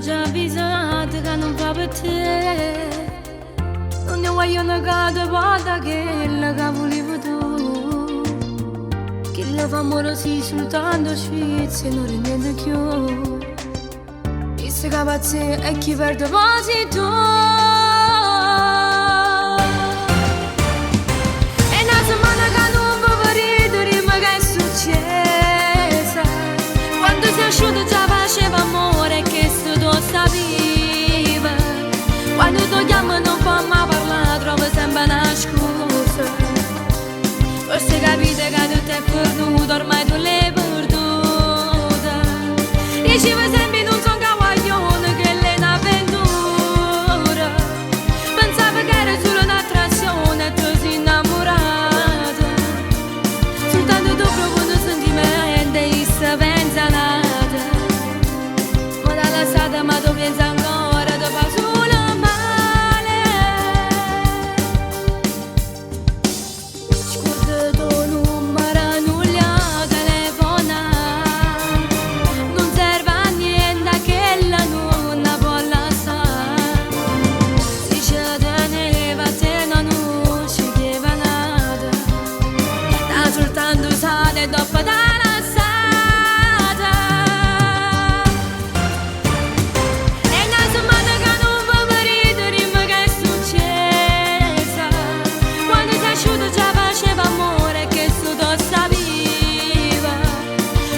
già avvisato che non fa per te. Non ne voglio negare volta che la che volevo tu. Che la fa amorosi soltanto sfizio e non è niente più. E se capazzi è chi perde quasi tu. E una settimana che non può ridere, ma che è successa? Quando sei asciutto già faceva amore, che se tu sapevi. Quando ti chiamo non può mai parlare, trovo sempre una scusa. Forse capite che tu t'è perduto, ormai tu l'hai perduta. Diceva sempre non sono cavaglione, che lei è un'avventura. Pensavo che era solo un'attrazione e tu sei innamorata. Soltanto tu profondo sentimento e se pensa nata. Ma da lasciata ma tu pensa ancora, tu fa solo male. Scusa tu numero non li ha telefonare. Non serve a niente che la non può lasciare. Si ci teneva se non ci chiedeva nada. Da soltanto sale dopo da lasciata. E una settimana che non può ridere, ma che è successa? Quando sei asciutto già faceva amore, che su tu sapeva.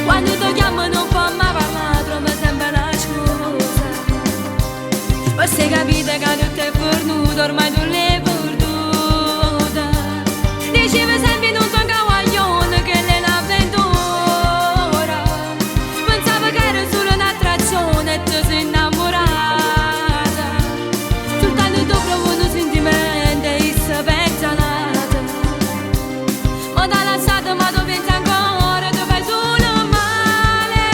Quando ti chiamo non può mai parlare, trova sempre una scusa. Forse capite che tu t'è perduto, ormai tu l'hai perduta. Diceva sempre non sono cavaglione, che lei è un'avventura. Pensavo che era solo un'attrazione e tu sei innamorata. Soltanto tu profondo sentimento e se pensa nata. Ma da lasciata ma tu pensi ancora, tu fai solo male.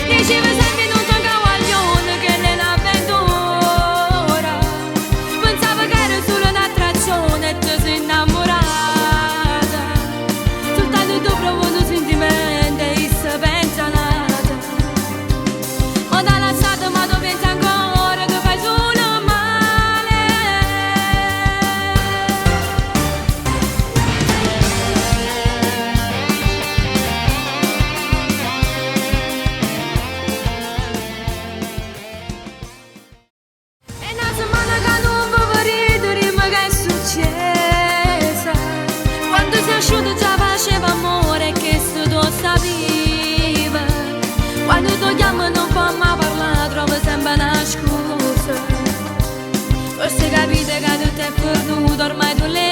Diceva sempre non sono cavaglione, che lei è un'avventura. Pensavo che era solo un'attrazione e tu sei innamorata. Soltanto tu profondo sentimento e se pensa nata. Ma da lasciata ma tu pensi ancora, tu fai solo male. E una settimana che non può ridere, ma che è successa? Quando sei asciutto già faceva amore, che se tu sapeva. Quando ti chiamo non può mai parlare, trovo sempre una scusa. Forse capite che tu t'è perduto, ormai tu l'hai